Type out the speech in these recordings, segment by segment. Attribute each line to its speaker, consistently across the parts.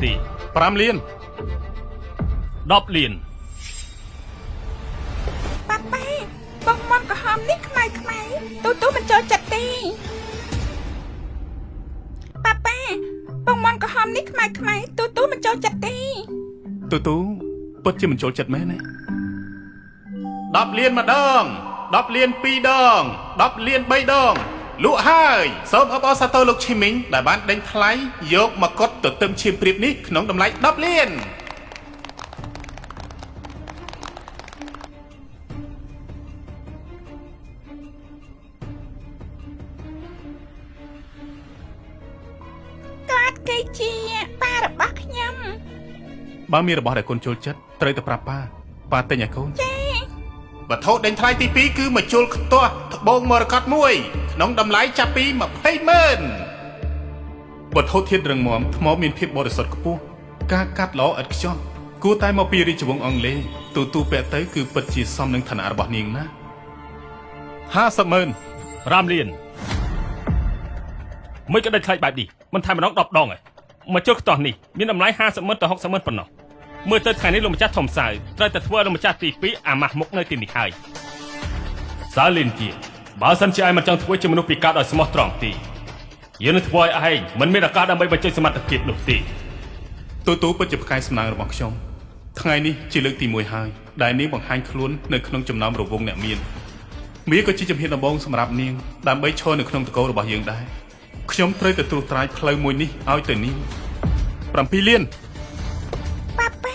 Speaker 1: ទី5លាន10លាន
Speaker 2: ប៉ាប៉ាបងមន់ក្រហមនេះខ្មៅទូមិនចូលចិត្តទេប៉ាប៉ាបងមន់ក្រហមនេះខ្មៅទូមិនចូលចិត្តទេ
Speaker 1: ទូពិតជាមិនចូលចិត្តមែនទេ10លានម្ដង10លាន2ដង10លាន3ដងលក់ហើយសូមអបអរសាទរលោកឈីមីងដែលបានដេញថ្លៃយកមកកត់ទទឹមឈាមព្រៀបនេះក្នុងតម្លៃ10លាន
Speaker 2: គាត់គេជាប៉ារបស់ខ្ញុំ
Speaker 1: បើមានរបស់ដែលកូនចូលចិត្តត្រូវតែប្រាប់ប៉ាទិញឲ្យកូន
Speaker 2: ចា
Speaker 1: វត្ថុដេញថ្លៃទី2គឺមកជុលខ្ទាស់ត្បូងមរកតមួយក្នុងតម្លៃចាប់ពី200000វត្ថុធាតុរឹងមាំថ្មមានភាពបរិសុទ្ធខ្ពស់ការកាត់ល្អឥតខ្ចោះគួរតែមកពីរាជវង្សអង់គ្លេសទូពាក់ទៅគឺពិតជាសមនឹងឋានៈរបស់នាងណា500,000 5លានមិនក៏ដេញថ្លៃបែបនេះមិនថែមម្ដង10ដងឯងមកជុលខ្ទាស់នេះមានតម្លៃ50,000ទៅ60,000ប៉ុណ្ណោះមើលទៅថ្ងៃនេះលោកម្ចាស់ធំសៅត្រូវតែធ្វើឲ្យលោកម្ចាស់ទី2អាម៉ាស់មុខនៅទីនេះហើយសាលីនជាបើសិនជាឯងមិនចង់ធ្វើជាមនុស្សពិការដោយស្មោះត្រង់ទីយើងនឹងធ្វើឲ្យឯងមិនមានឱកាសដើម្បីបញ្ចេញសមត្ថភាពនោះទេទូពិតជាផ្កាយសំណាងរបស់ខ្ញុំថ្ងៃនេះជាលើកទី1ហើយដែលនាងបង្ហាញខ្លួននៅក្នុងចំណោមរង្វង់អ្នកមានវាក៏ជាជំហានដំបូងសម្រាប់នាងដើម្បីឈរនៅក្នុងតកូលរបស់យើងដែរខ្ញុំត្រូវតែត្រួសត្រាយផ្លូវមួយនេះឲ្យទៅនាង7លាន
Speaker 2: ប៉ាប៉ា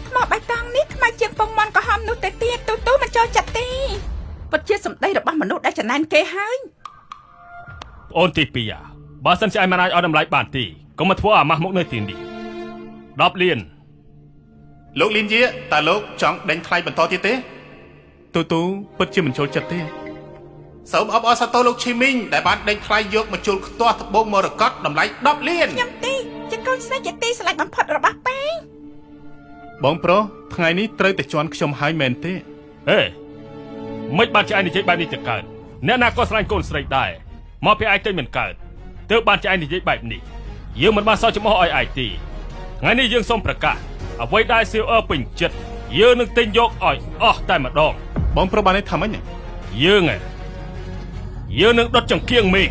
Speaker 2: ថ្មបៃតងនេះខ្មៅជាងពងមន់ក្រហមនោះទៅទៀតទូមិនចូលចិត្តទេពិតជាសម្ដីរបស់មនុស្សដែលចំណែនគេហើយ
Speaker 1: ប្អូនទី2បើសិនជាឯងមិនអាចឲ្យតម្លៃបានទេកុំមកធ្វើអាម៉ាស់មុខនៅទីនេះ10លានលោកលីនជាតើលោកចង់ដេញថ្លៃបន្តទៀតទេទូពិតជាមិនចូលចិត្តទេសូមអបអរសាទរលោកឈីមីងដែលបានដេញថ្លៃយកមកជុលខ្ទាស់ត្បូងមរកតតម្លៃ10លាន
Speaker 2: ខ្ញុំទេជាកូនស្រីជាទីស្រឡាញ់បំផុតរបស់ប៉ា
Speaker 1: បងប្រុសថ្ងៃនេះត្រូវតែជន់ខ្ញុំហើយមែនទេហេមិនបានជាឯងនិយាយបែបនេះទៅកើតអ្នកណាក៏ស្រឡាញ់កូនស្រីដែរមកពីឯងទៅមិនកើតទើបបានជាឯងនិយាយបែបនេះយើងមិនបានសោះចំអស់ឲ្យឯងទេថ្ងៃនេះយើងសូមប្រកាសអ្វីដែលសៀវអើពេញចិត្តយើងនឹងទិញយកឲ្យអស់តែម្ដងបងប្រុសបាននេះថាម៉េចយើងនឹងដុតចង្គៀងមេឃ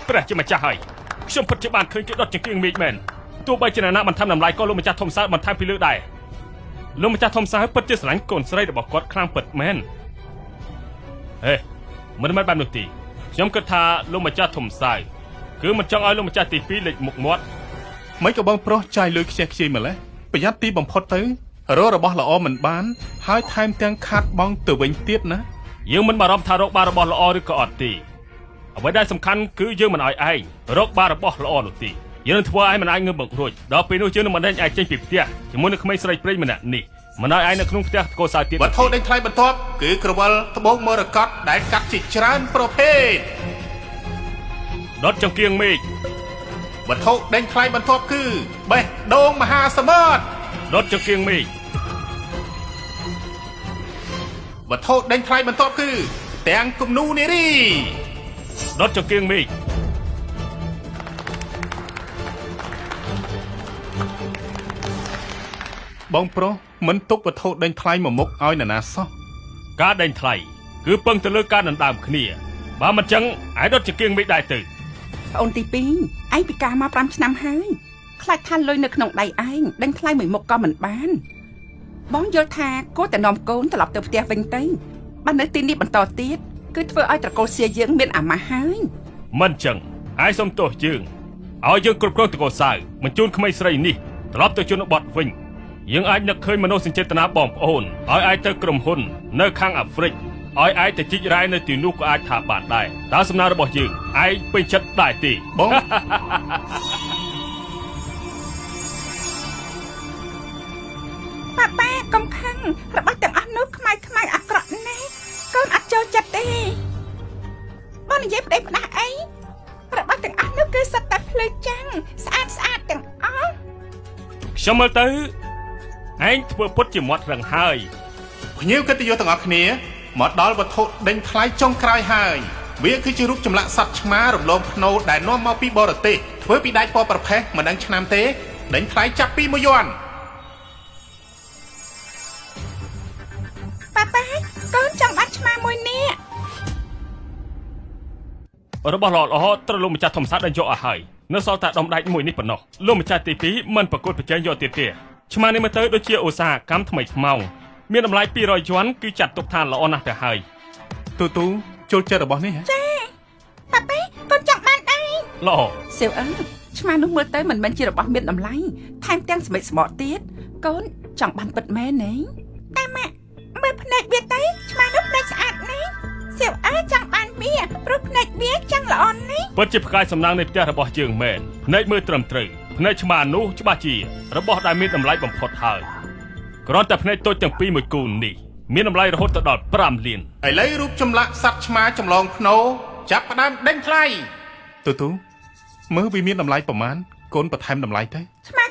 Speaker 1: ព្រះជាម្ចាស់ហើយខ្ញុំពិតជាបានឃើញគេដុតចង្គៀងមេឃមែនទោះបីជាណាបន្ថែមតម្លៃក៏លោកម្ចាស់ធំសៅបន្ថែមពីលើដែរលោកម្ចាស់ធំសៅពិតជាស្រឡាញ់កូនស្រីរបស់គាត់ខ្លាំងពិតមែនហេមិនមែនបែបនោះទេខ្ញុំគិតថាលោកម្ចាស់ធំសៅគឺមិនចង់ឲ្យលោកម្ចាស់ទី2លេចមុខមាត់មិនក៏បងប្រុសចាយលុយខ្ជះខ្ជាយម្លេះប្រយ័ត្នទីបំផុតទៅរករបស់ល្អមិនបានហើយថែមទាំងខាត់បងទៅវិញទៀតណាយើងមិនបារម្ភថារកបានរបស់ល្អឬក៏អត់ទេអ្វីដែលសំខាន់គឺយើងមិនឲ្យឯងរកបានរបស់ល្អនោះទេយើងនឹងធ្វើឲ្យមិនអាចងើបមករួចដល់ពេលនោះយើងនឹងមិនដេញឯងចេញពីផ្ទះជាមួយនឹងក្មេងស្រីព្រៃម្នាក់នេះមិនឲ្យឯងនៅក្នុងផ្ទះកោសាទៀតវត្ថុដេញថ្លៃបន្ទាប់គឺក្រវិលត្បូងមរកតដែលកាត់ជាច្រើនប្រភេទដុតចង្គៀងមេឃវត្ថុដេញថ្លៃបន្ទាប់គឺបេះដូងមហាសមុទ្រដុតចង្គៀងមេឃវត្ថុដេញថ្លៃបន្ទាប់គឺទាំងគំនូនារីដុតចង្គៀងមេឃបងប្រុសមិនទុកវត្ថុដេញថ្លៃមកមុខឲ្យណាសោះការដេញថ្លៃគឺពឹងទៅលើការដណ្ដើមគ្នាបើមិនចឹងឯដុតចង្គៀងមេឃដែរទៅ
Speaker 2: ប្អូនទី2ឯងពិការមក5ឆ្នាំហើយខ្លាចថាលុយនៅក្នុងដៃឯងដេញថ្លៃមួយមុខក៏មិនបានបងយល់ថាគួរតែនាំកូនត្រឡប់ទៅផ្ទះវិញទៅបើនៅទីនេះបន្តទៀតគឺធ្វើឲ្យត្រកូលសៀយើងមានអាម៉ាស់ហើយ
Speaker 1: មិនចឹងឯងសុំទោសយើងឲ្យយើងគ្រប់គ្រងត្រកូលសៅបញ្ជូនក្មេងស្រីនេះត្រឡប់ទៅជនបទវិញយើងអាចនឹកឃើញមនោសញ្ចេតនាបងប្អូនឲ្យឯងទៅក្រុមហ៊ុននៅខាងអាហ្វ្រិកឲ្យឯងទៅជីករ៉ែនៅទីនោះក៏អាចថាបានដែរតើសំណើរបស់យើងឯងពេញចិត្តដែរទេបង
Speaker 2: ប៉ាកុំខឹងរបស់ទាំងអស់នោះខ្មៅអាក្រក់ណាស់កូនអត់ចូលចិត្តទេបងនិយាយប្តីផ្ដាស់អីរបស់ទាំងអស់នោះគឺសុទ្ធតែភ្លឺចាំងស្អាតទាំងអស់
Speaker 1: ខ្ញុំមើលទៅឯងធ្វើពុតជាមាត់រឹងហើយភ្ញៀវកិត្តិយសទាំងអស់គ្នាមកដល់វត្ថុដេញថ្លៃចុងក្រោយហើយ
Speaker 3: វាគឺជារូបចម្លាក់សត្វឆ្មារំលងភ្នូដែលនាំមកពីបរទេសធ្វើពីដែកពណ៌ប្រផេះមិនដឹងឆ្នាំទេដេញថ្លៃចាប់ពី1យន់
Speaker 2: ប៉ាប៉ាកូនចង់បាត់ឆ្មាមួយនេះ
Speaker 1: របស់ល្អល្អត្រូវលោកម្ចាស់ធំសាទដេញយកឲ្យហើយនៅសល់តែដុំដែកមួយនេះប៉ុណ្ណោះលោកម្ចាស់ទី2មិនប្រកួតប្រជែងយកទៀតទេឆ្មានេះមើលទៅដូចជាឧស្សាហកម្មថ្មីថ្មោងមានតម្លៃ200យន់គឺចាត់ទុកថាល្អណាស់ទៅហើយ
Speaker 3: ទូចូលចិត្តរបស់នេះហ៎
Speaker 2: ចាប៉ាប៉ាកូនចង់បានអី
Speaker 1: ល្អ
Speaker 2: សៀវអើឆ្មានោះមើលទៅមិនមែនជារបស់មានតម្លៃថែមទាំងសម្បិតស្បកទៀតកូនចង់បានពិតមែនទេតែម៉ាក់មើលភ្នែកវាទៅឆ្មានោះភ្នែកស្អាតណាស់សៀវអើចង់បានវាព្រោះភ្នែកវាចាំងល្អណាស់
Speaker 1: ពិតជាផ្កាយសំណាងនៃផ្ទះរបស់យើងមែនភ្នែកមើលត្រឹមត្រូវភ្នែកឆ្មានោះច្បាស់ជារបស់ដែលមានតម្លៃបំផុតហើយគ្រាន់តែភ្នែកតូចទាំងពីរមួយគូនេះមានតម្លៃរហូតដល់5លាន
Speaker 3: ឥឡូវរូបចម្លាក់សត្វឆ្មាចម្លងភ្នូចាប់ផ្ដើមដេញថ្លៃទូមើលវាមានតម្លៃប្រមាណកូនបន្ថែមតម្លៃទៅ
Speaker 2: ឆ្មា